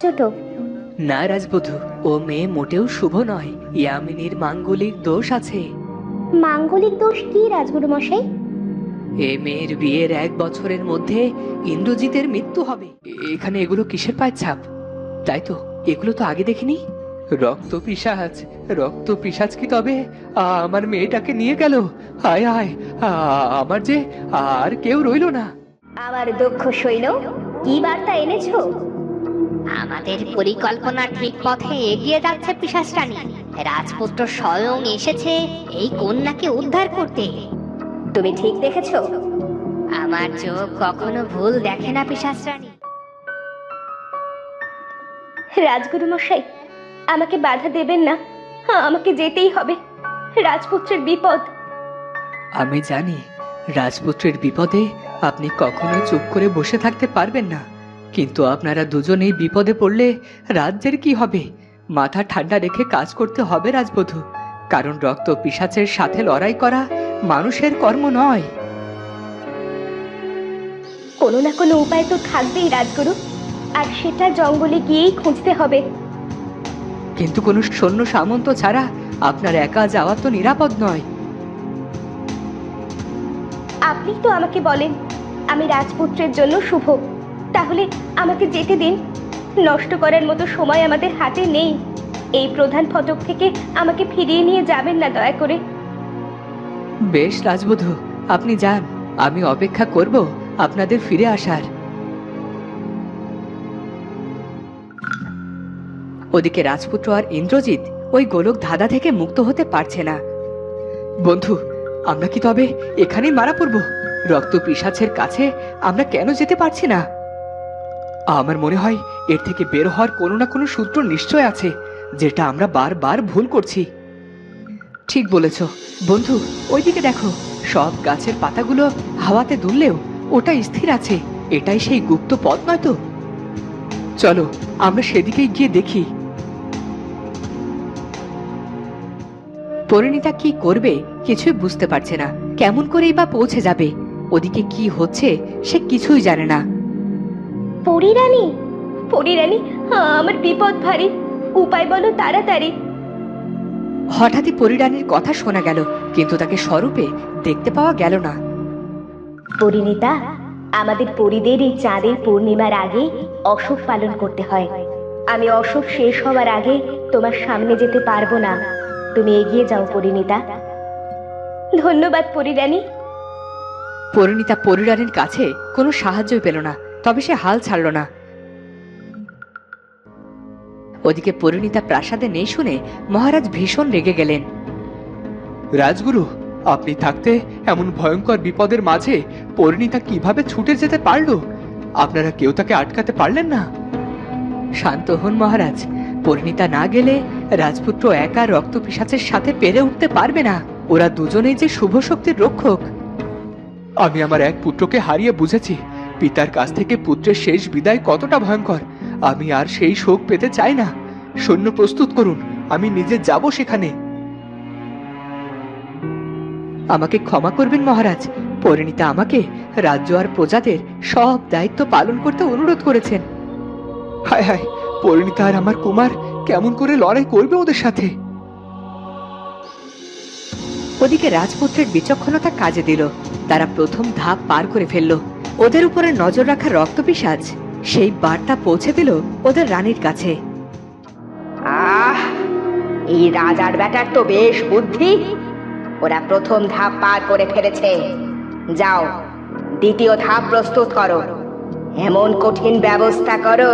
ছোট। না রাজবধূ, ও মেয়ে মোটেও শুভ নয়। ইয়ামিনীর মাঙ্গলিক দোষ আছে। মাঙ্গলিক দোষ কি রাজগুরু মশাই? এ মেয়ের বিয়ের 1 বছরের মধ্যে ইন্দ্রজিতের মৃত্যু হবে। এখানে এগুলো কিসের পায়ের ছাপ? তাই তো, এগুলো তো আগে দেখিনি। রক্ত পিশাচ, রক্ত পিশাচ কি তবে আমার মেয়েটাকে নিয়ে গেল? হায় হায়, আমার যে আর কেউ রইলো না। আমার দক্ষ সৈন্য, কি বার্তা এনেছো? আমাদের পরিকল্পনা ঠিক পথে এগিয়ে যাচ্ছে পিশাচ রানী। রাজপুত্র স্বয়ং এসেছে এই কন্যাকে উদ্ধার করতে। তুমি ঠিক দেখেছো? আমার চোখ কখনো ভুল দেখে না পিশাচ রানী। রাজগুরু মশাই, আমাকে বাধা দেবেন না। আমাকে যেতেই হবে। রাজপুত্রের বিপদ। আমি জানি রাজপুত্রের বিপদে আপনি কখনোই চুপ করে বসে থাকতে পারবেন না, কিন্তু আপনারা দুজনেই বিপদে পড়লে রাজ্যের কি হবে? মাথা ঠান্ডা রেখে কাজ করতে হবে রাজবধূ, কারণ রক্ত পিশাচের সাথে লড়াই করা মানুষের কর্ম নয়। কোনো না কোনো উপায় তো থাকবেই রাজগুরু, আর সেটা জঙ্গলে গিয়েই খুঁজতে হবে। কিন্তু কোনো সৈন্য সামন্ত ছাড়া আপনার একা যাওয়া তো নিরাপদ নয়। আপনি তো আমাকে বলেন আমি রাজপুত্রের জন্য শুভ, তাহলে আমাকে যেতে দিন। নষ্ট করার মতো সময় আমাদের হাতে নেই। এই প্রধান ফটক থেকে আমাকে ফিরিয়ে নিয়ে যাবেন না দয়া করে। বেশ রাজবধূ, আপনি যান, আমি অপেক্ষা করব আপনাদের ফিরে আসার। ওদিকে রাজপুত্র আর ইন্দ্রজিৎ ওই গোলক ধাঁধা থেকে মুক্ত হতে পারছে না। বন্ধু, আমরা কি তবে এখানেই মারা পড়ব? রক্ত পিশাচের কাছে আমরা কেন যেতে পারছি না? আমার মনে হয় এর থেকে বের হওয়ার কোনো না কোনো সূত্র নিশ্চয় আছে, যেটা আমরা বারবার ভুল করছি। ঠিক বলেছ বন্ধু, ওইদিকে দেখো, সব গাছের পাতাগুলো হাওয়াতে দুললেও ওটা স্থির আছে। এটাই সেই গুপ্ত পথ নয় তো? চলো আমরা সেদিকেই গিয়ে দেখি। পরিণীতা কি করবে কিছুই বুঝতে পারছে না। কেমন করেই বা পৌঁছে যাবে? ওদিকে কি হচ্ছে সে কিছুই জানে না। পরিরানী, পরিরানী, আমার বিপদ ভারী। উপায় বলো তাড়াতাড়ি। হঠাৎই পরিরানীর কথা শোনা গেল, কিন্তু তাকে স্বরূপে দেখতে পাওয়া গেল না। পরিণীতা, আমাদের পরিদের এই চাঁদের পূর্ণিমার আগে অশোক পালন করতে হয়। আমি অশোক শেষ হওয়ার আগে তোমার সামনে যেতে পারবো না। তুমি এগিয়ে যাও পরিণীতা। ধন্যবাদ পরিরানী। পরিণীতা পরিরানীর কাছে কোনো সাহায্যই পেল না, তবে সে হাল ছাড়ল না। ওদিকে পরিণীতা প্রাসাদে নেই শুনে মহারাজ ভীষণ রেগে গেলেন। রাজগুরু, আপনি থাকতে এমন ভয়ঙ্কর বিপদের মাঝে পরিণীতা কিভাবে ছুটে যেতে পারলো? আপনারা কেউ তাকে আটকাতে পারলেন না? শান্ত হন মহারাজ। পরিণীতা না গেলে রাজপুত্র একা রক্ত পিশাচের সাথে পেরে উঠতে পারবে না। ওরা দুজনেই যে শুভ শক্তির রক্ষক। আমি আমার এক পুত্রকে হারিয়ে বুঝেছি পিতার কাছ থেকে পুত্রের শেষ বিদায় কতটা ভয়ঙ্কর। আমি আর সেই শোক পেতে চাই না। সৈন্য প্রস্তুত করুন, আমি নিজে যাব সেখানে। আমাকে ক্ষমা করবেন মহারাজ, পরিণীতা আমাকে রাজ্য আর প্রজাদের সব দায়িত্ব পালন করতে অনুরোধ করেছেন। হায় হায়, পরিণীতা আর আমার কুমার কেমন করে লড়াই করবে ওদের সাথে? ওদিকে রাজপুত্রের বিচক্ষণতা কাজে দিল। তারা প্রথম ধাপ পার করে ফেলল। ওদের উপরে নজর রাখা রক্তপিশাচ সেই বার্তা পৌঁছে দিল ওদের রানীর কাছে। এই রাজার বেটার তো বেশ বুদ্ধি। ওরা প্রথম ধাপ পার করে ফেলেছে। যাও, দ্বিতীয় ধাপ প্রস্তুত করো। এমন কঠিন ব্যবস্থা করো।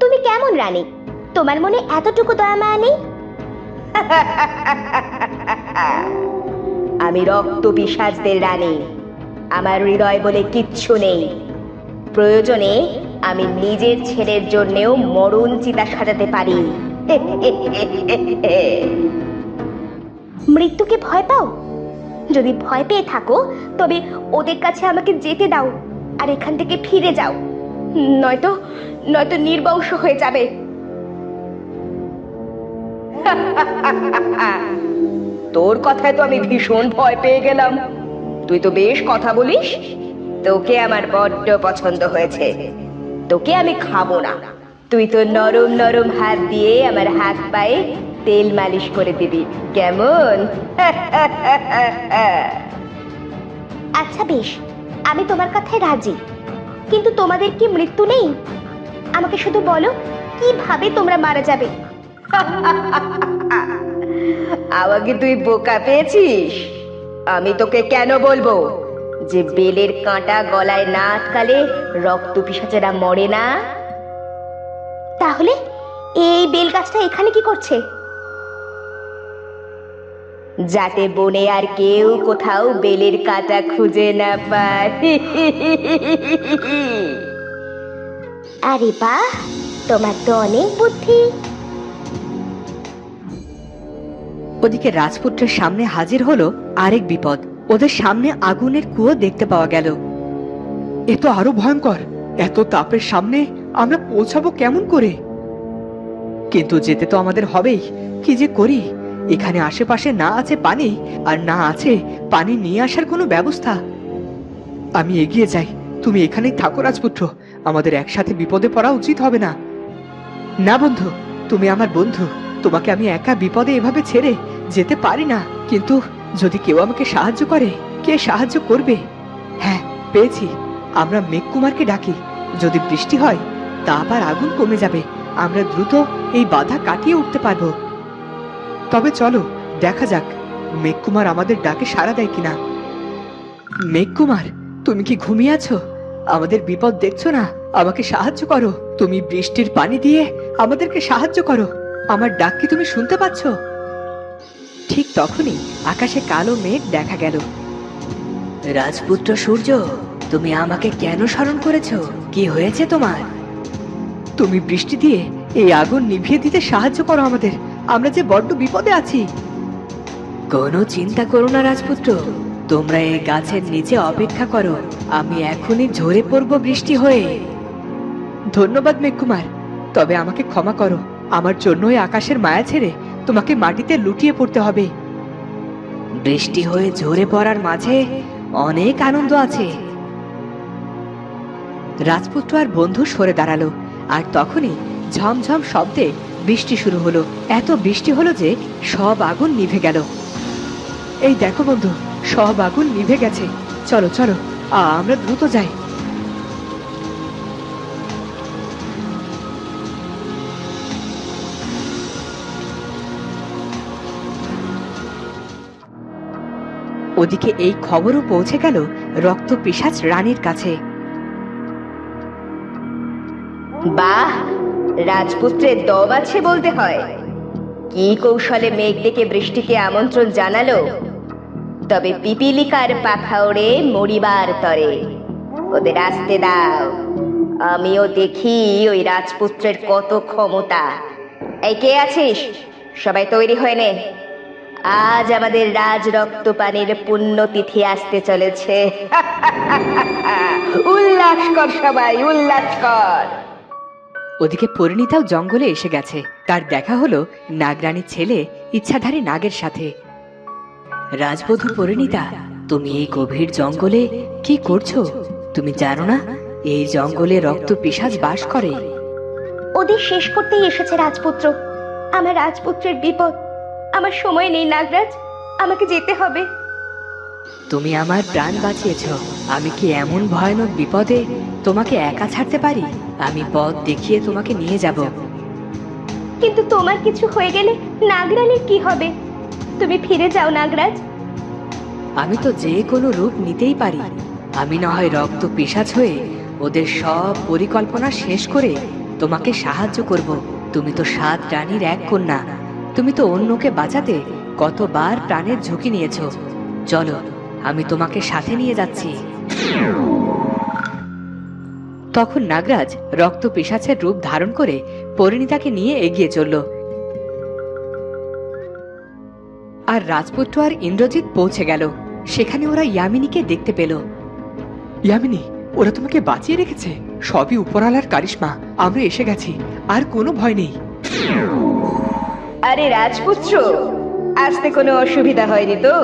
তুমি কেমন রানী? তোমার মনে এতটুকু দয়া মায়া নেই? আমি রক্ত পিশাচদের রানী। আমার হৃদয় বলে কিচ্ছু নেই। প্রয়োজনে আমি নিজের ছেলের জন্যেও মরণ চিতা সাজাতে পারি। মৃত্যুকে ভয় পাও? যদি ভয় পেয়ে থাকো তবে ওদের কাছে আমাকে যেতে দাও আর এখান থেকে ফিরে যাও, নয়তো নয়তো নির্বংশ হয়ে যাবে। তোর কথায় তো আমি ভীষণ ভয় পেয়ে গেলাম। তুই তো বেশ কথা বলিস। তোকে আমার বড্ড পছন্দ হয়েছে। তোকে আমি খাবো না। তুই তো নরম নরম হাত দিয়ে আমার হাত পায়ে তেল মালিশ করে দিবি, কেমন? আচ্ছা বেশ, আমি তোমার কথায় রাজি, কিন্তু তোমাদের কি মৃত্যু নেই? আমাকে শুধু বলো কিভাবে তোমরা মারা যাবে। আমাকে তুই বোকা পেয়েছিস? আমি তোকে কেন বলবো যে বেলের কাঁটা গলায় না আটকালে রক্ত পিশাচেরা মরে না? তাহলে এই বেল গাছটা এখানে কি করছে? যাতে বনে আর কেউ কোথাও বেলের কাঁটা খুঁজে না পায়। আরে বাহ, তোমার তো অনেক বুদ্ধি। ওদিকে রাজপুত্রের সামনে হাজির হলো আরেক বিপদ। ওদের সামনে আগুনের কুয়ো দেখতে পাওয়া গেল। এ তো আরো ভয়ঙ্কর। এত তাপের সামনে আমরা পৌঁছাবো কেমন করে? কিন্তু যেতে তো আমাদের হবেই। কি যে করি? এখানে আশেপাশে না আছে পানি, আর না আছে পানি নিয়ে আসার কোনো ব্যবস্থা। আমি এগিয়ে যাই, তুমি এখানেই থাকো রাজপুত্র। আমাদের একসাথে বিপদে পড়া উচিত হবে না। না বন্ধু, তুমি আমার বন্ধু। তোমাকে আমি একা বিপদে এভাবে ছেড়ে যেতে পারি না। কিন্তু যদি কেউ আমাকে সাহায্য করে, কে সাহায্য করবে? হ্যাঁ, পেয়েছি। আমরা মেঘকুমারকে ডাকি। যদি বৃষ্টি হয়, তাপ আর আগুন কমে যাবে। আমরা দ্রুত এই বাধা কাটিয়ে উঠতে পারবো। তবে চলো দেখা যাক মেঘকুমার আমাদের ডাকে সাড়া দেয় কিনা। মেঘকুমার, তুমি কি ঘুমিয়ে আছো? আমাদের বিপদ দেখছো না? আমাকে সাহায্য করো। তুমি বৃষ্টির পানি দিয়ে আমাদেরকে সাহায্য করো। আমার ডাক কি তুমি শুনতে পাচ্ছ? ঠিক তখনই আকাশে কালো মেঘ দেখা গেল। রাজপুত্র সূর্য, তুমি আমাকে কেন স্মরণ করেছো? কি হয়েছে তোমার? তুমি বৃষ্টি দিয়ে এই আগুন নিভিয়ে দিতে সাহায্য করো আমাদের। আমরা যে বড্ড বিপদে আছি। কোনো চিন্তা করো না রাজপুত্র, তোমরা এই গাছের নিচে অপেক্ষা করো। আমি এখনই ঝরে পড়বো বৃষ্টি হয়ে। ধন্যবাদ মেঘকুমার, তবে আমাকে ক্ষমা করো। আমার জন্যই আকাশের মায়া ছেড়ে তোমাকে মাটিতে লুটিয়ে পড়তে হবে। বৃষ্টি হয়ে ঝরে পড়ার মাঝে অনেক আনন্দ আছে। রাজপুত্র আর বন্ধু সরে দাঁড়ালো, আর তখনই ঝমঝম শব্দে বৃষ্টি শুরু হলো। এত বৃষ্টি হলো যে সব আগুন নিভে গেল। এই দেখো বন্ধু, সব আগুন নিভে গেছে। চলো চলো, আমরা দ্রুত যাই। ওদিকে এই খবরও পৌঁছে গেল রক্ত পিশাচ রানীর কাছে। বাহ, রাজপুত্রের দম আছে বলতে হয়। কি কৌশলে মেঘ ডেকে বৃষ্টিকে আমন্ত্রণ জানালো। তবে পিপিলিকার পাখা ওড়ে মরিবার তরে। ওদের আসতে দাও, আমিও দেখি ওই রাজপুত্রের কত ক্ষমতা। এই কে আছিস? সবাই তৈরি হয়ে নে। আজ আমাদের রাজ রক্তপানির পুণ্যতিথি আসতে চলেছে। উল্লাস কর সবাই, উল্লাস কর। ওদিকে পরিণীতাও জঙ্গলে এসে গেছে। তার দেখা হলো নাগরানীর ছেলে ইচ্ছাধারী নাগের সাথে। রাজবধূ পরিণীতা, তুমি এই গভীর জঙ্গলে কি করছো? তুমি জানো না এই জঙ্গলে রক্ত পিশাচ বাস করে? ওদের শেষ করতেই এসেছে রাজপুত্র। আমার রাজপুত্রের বিপদ। আমার সময় নেই নাগরাজ, আমাকে যেতে হবে। তুমি আমার প্রাণ বাঁচিয়েছ। আমি কি এমন ভয়ানক বিপদে তোমাকে একা ছাড়তে পারি? আমি পথ দেখিয়ে তোমাকে নিয়ে যাব। কিন্তু তোমার কিছু হয়ে গেলে নাগরানীর কি হবে? তুমি ফিরে যাও নাগরাজ। আমি তো যে কোনো রূপ নিতেই পারি। আমি না হয় রক্ত পিশাচ হয়ে ওদের সব পরিকল্পনা শেষ করে তোমাকে সাহায্য করব। তুমি তো 7 রানীর এক কন্যা। তুমি তো অন্যকে বাঁচাতে কতবার প্রাণের ঝুঁকি নিয়েছো। চলো, আমি তোমাকে সাথে নিয়ে যাচ্ছি। তখন নাগরাজ রক্ত পিশাচের রূপ ধারণ করে পরিণীতাকে নিয়ে এগিয়ে চলল। আর রাজপুত্র আর ইন্দ্রজিৎ পৌঁছে গেল। সেখানে ওরা ইয়ামিনীকে দেখতে পেল। ইয়ামিনী, ওরা তোমাকে বাঁচিয়ে রেখেছে। সবই উপরওয়ালার কারিশমা। আমরা এসে গেছি, আর কোনো ভয় নেই। আরে রাজপুত্র, আসতে কোনো অসুবিধা হয়নি তো?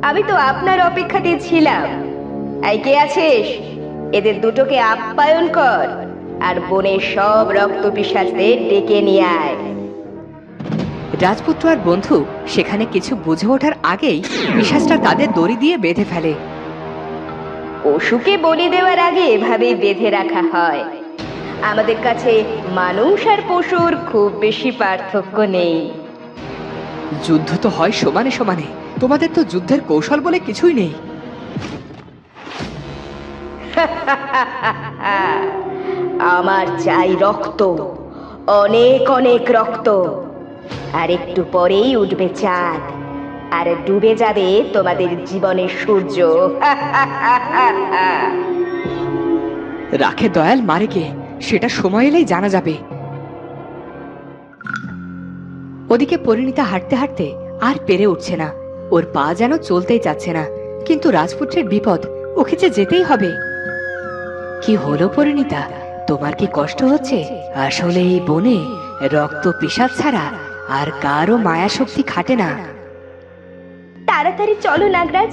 আমি তো আপনার অপেক্ষাতেই ছিলাম। এই কে আছিস? এদের দুটোকে আপ্যায়ন কর আর বনের সব রক্ত পিশাচদের ডেকে নিয়ে আয়। রাজপুত্র আর বন্ধু সেখানে কিছু বুঝে ওঠার আগেই পিশাচটা তাদের দড়ি দিয়ে বেঁধে ফেলে। পশুকে বলি দেওয়ার আগে এভাবেই বেঁধে রাখা হয়। আমাদের কাছে মানুষ আর পশুর খুব বেশি পার্থক্য নেই। যুদ্ধ তো হয় সমানে সমানে, তোমাদের তো যুদ্ধের কৌশল বলে কিছুই নেই। আমার চাই রক্ত, অনেক অনেক রক্ত। আর একটু পরেই উঠবে চাঁদ, আর ডুবে যাবে তোমাদের জীবনের সূর্য। রাখে দয়াল মারে কে, সেটা সময় এলেই জানা যাবে। ওদিকে পরিণীতা হাঁটতে হাঁটতে আর পেরে উঠছে না, ওর পা যেন চলতেই যাচ্ছে না। কিন্তু রাজপুত্রের বিপদ, ওকে যে যেতেই হবে। কি হলো পরিণীতা, তোমার কি কষ্ট হচ্ছে? আসলে এই বনে রক্ত পিশাচ ছাড়া আর কারও মায়া শক্তি খাটে না। তাড়াতাড়ি চলো নাগরাজ,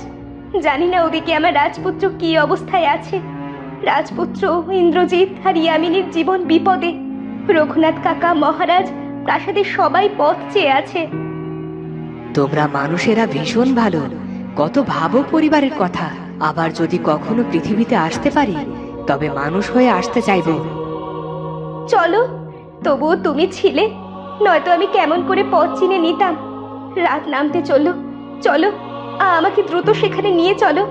জানি না ওদিকে আমার রাজপুত্র কি অবস্থায় আছে। রাজপুত্র ইন্দ্রজিৎ আর ইয়ামিনীর জীবন বিপদে। রঘুনাথ কাকা, মহারাজ, প্রাসাদের সবাই পথ চেয়ে আছে। তোমরা মানুষেরা ভীষণ ভালো, কত ভাবো পরিবারের কথা। আবার যদি কখনো পৃথিবীতে আসতে পারি, তবে মানুষ হয়ে আসতে চাইবো। চলো, তবুও তুমি ছিলে, নয়তো আমি কেমন করে পথ চিনে নিতাম। রাত নামতে চললো, চলো আমাকে দ্রুত সেখানে নিয়ে চলো।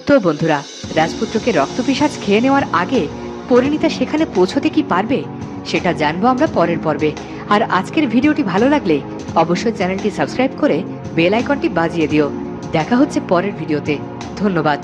তো বন্ধুরা, রাজপুত্রকে রক্তপিশাচ খেয়ে নেওয়ার আগে পরিণীতা সেখানে পৌঁছতে কি পারবে, সেটা জানবো আমরা পরের পর্বে। আর আজকের ভিডিওটি ভালো লাগলে অবশ্যই চ্যানেলটি সাবস্ক্রাইব করে বেল আইকনটি বাজিয়ে দিও। দেখা হচ্ছে পরের ভিডিওতে। ধন্যবাদ।